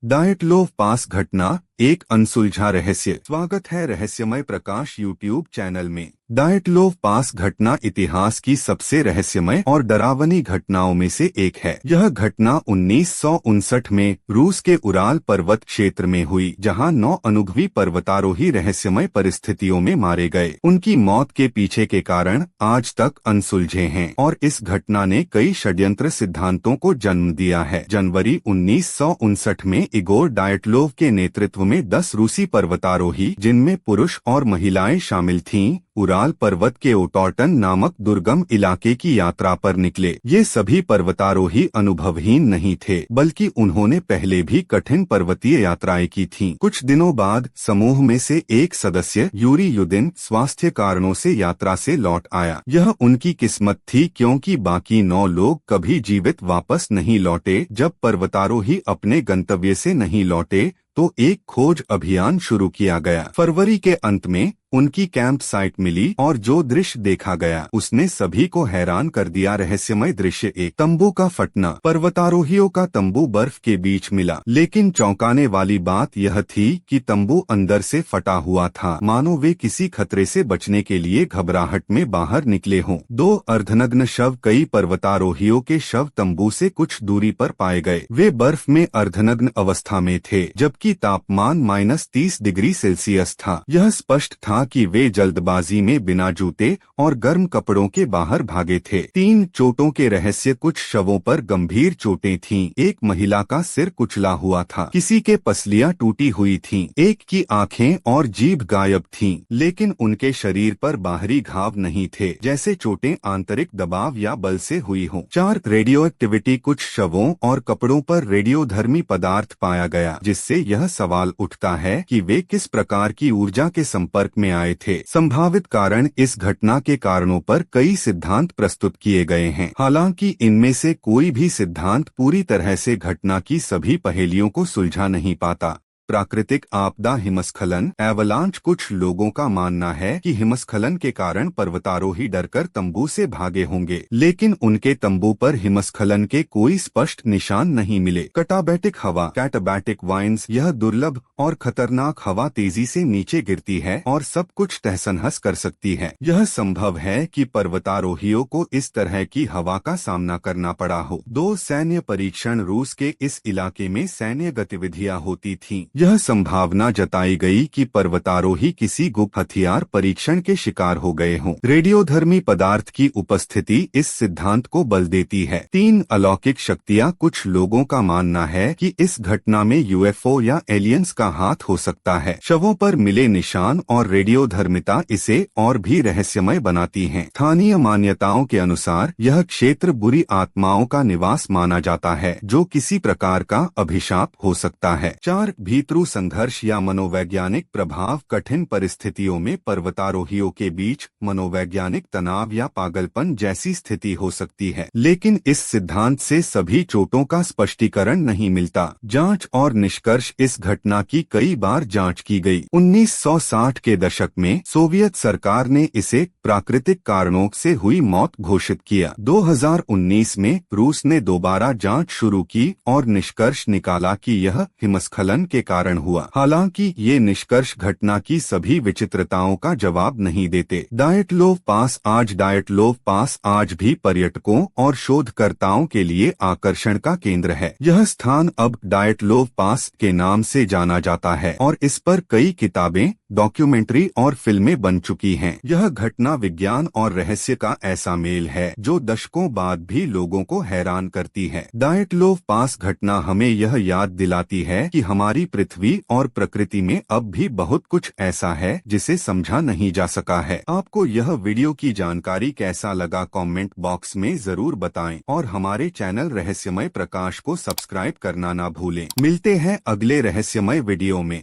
Dyatlov पास घटना एक अनसुलझा रहस्य। स्वागत है रहस्यमय प्रकाश यूट्यूब चैनल में। डायटलोव पास घटना इतिहास की सबसे रहस्यमय और डरावनी घटनाओं में से एक है। यह घटना 1959 में रूस के उराल पर्वत क्षेत्र में हुई, जहां 9 अनुभवी पर्वतारोही रहस्यमय परिस्थितियों में मारे गए। उनकी मौत के पीछे के कारण आज तक अनसुलझे हैं और इस घटना ने कई षड्यंत्र सिद्धांतों को जन्म दिया है। जनवरी 1959 में इगोर डायटलोव के नेतृत्व में 10 रूसी पर्वतारोही, जिनमें पुरुष और महिलाएं शामिल थीं, उराल पर्वत के ओटोर्टन नामक दुर्गम इलाके की यात्रा पर निकले। ये सभी पर्वतारोही अनुभवहीन नहीं थे, बल्कि उन्होंने पहले भी कठिन पर्वतीय यात्राएं की थीं। कुछ दिनों बाद समूह में से एक सदस्य यूरी युदिन स्वास्थ्य कारणों से यात्रा से लौट आया। यह उनकी किस्मत थी, क्योंकि बाकी 9 लोग कभी जीवित वापस नहीं लौटे। जब पर्वतारोही अपने गंतव्य से नहीं लौटे तो एक खोज अभियान शुरू किया गया। फरवरी के अंत में उनकी कैंप साइट मिली और जो दृश्य देखा गया उसने सभी को हैरान कर दिया। रहस्यमय दृश्य एक तंबू का फटना। पर्वतारोहियों का तंबू बर्फ के बीच मिला, लेकिन चौंकाने वाली बात यह थी कि तंबू अंदर से फटा हुआ था, मानो वे किसी खतरे से बचने के लिए घबराहट में बाहर निकले हों। 2 अर्धनग्न शव। कई पर्वतारोहियों के शव तंबू से कुछ दूरी पर पाए गए। वे बर्फ में अर्धनग्न अवस्था में थे, जबकि तापमान -30 डिग्री सेल्सियस था। यह स्पष्ट था कि वे जल्दबाजी में बिना जूते और गर्म कपड़ों के बाहर भागे थे। 3 चोटों के रहस्य। कुछ शवों पर गंभीर चोटें थीं। एक महिला का सिर कुचला हुआ था, किसी के पसलियां टूटी हुई थीं, एक की आंखें और जीभ गायब थीं, लेकिन उनके शरीर पर बाहरी घाव नहीं थे, जैसे चोटें आंतरिक दबाव या बल से हुई हों। 4 रेडियो एक्टिविटी। कुछ शवों और कपड़ों पर रेडियोधर्मी पदार्थ पाया गया, जिससे यह सवाल उठता है कि वे किस प्रकार की ऊर्जा के संपर्क में आए थे। संभावित कारण। इस घटना के कारणों पर कई सिद्धांत प्रस्तुत किए गए हैं, हालांकि इनमें से कोई भी सिद्धांत पूरी तरह से घटना की सभी पहेलियों को सुलझा नहीं पाता। प्राकृतिक आपदा। हिमस्खलन एवलांच। कुछ लोगों का मानना है कि हिमस्खलन के कारण पर्वतारोही डरकर तंबू से भागे होंगे, लेकिन उनके तंबू पर हिमस्खलन के कोई स्पष्ट निशान नहीं मिले। कटाबैटिक हवा कैटाबैटिक वाइंस। यह दुर्लभ और खतरनाक हवा तेजी से नीचे गिरती है और सब कुछ तहस-नहस कर सकती है। यह संभव है कि पर्वतारोहियों को इस तरह की हवा का सामना करना पड़ा हो। 2 सैन्य परीक्षण। रूस के इस इलाके में सैन्य गतिविधियां होती थीं। यह संभावना जताई गई कि पर्वतारोही किसी गुप्त हथियार परीक्षण के शिकार हो गए हों। रेडियोधर्मी पदार्थ की उपस्थिति इस सिद्धांत को बल देती है। 3 अलौकिक शक्तियां। कुछ लोगों का मानना है कि इस घटना में यूएफओ या एलियंस का हाथ हो सकता है। शवों पर मिले निशान और रेडियोधर्मिता इसे और भी रहस्यमय बनाती हैं। स्थानीय मान्यताओं के अनुसार यह क्षेत्र बुरी आत्माओं का निवास माना जाता है, जो किसी प्रकार का अभिशाप हो सकता है। 4 भीतरू संघर्ष या मनोवैज्ञानिक प्रभाव। कठिन परिस्थितियों में पर्वतारोहियों के बीच मनोवैज्ञानिक तनाव या पागलपन जैसी स्थिति हो सकती है, लेकिन इस सिद्धांत से सभी चोटों का स्पष्टीकरण नहीं मिलता। जांच और निष्कर्ष। इस घटना की कई बार जांच की गई। 1960 के दशक में सोवियत सरकार ने इसे प्राकृतिक कारणों से हुई मौत घोषित किया। 2019 में रूस ने दोबारा जांच शुरू की और निष्कर्ष निकाला कि यह हिमस्खलन के कारण हुआ। हालांकि ये निष्कर्ष घटना की सभी विचित्रताओं का जवाब नहीं देते। डायटलोव पास। डायटलोव पास आज भी पर्यटकों और शोधकर्ताओं के लिए आकर्षण का केंद्र है। यह स्थान अब डायटलोव पास के नाम से जाना जाता है और इस पर कई किताबें, डॉक्यूमेंट्री और फिल्में बन चुकी हैं। यह घटना विज्ञान और रहस्य का ऐसा मेल है जो दशकों बाद भी लोगों को हैरान करती है। डायटलोव पास घटना हमें यह याद दिलाती है कि हमारी पृथ्वी और प्रकृति में अब भी बहुत कुछ ऐसा है जिसे समझा नहीं जा सका है। आपको यह वीडियो की जानकारी कैसा लगा, कमेंट बॉक्स में जरूर बताएं और हमारे चैनल रहस्यमय प्रकाश को सब्सक्राइब करना ना भूलें। मिलते हैं अगले रहस्यमय वीडियो में।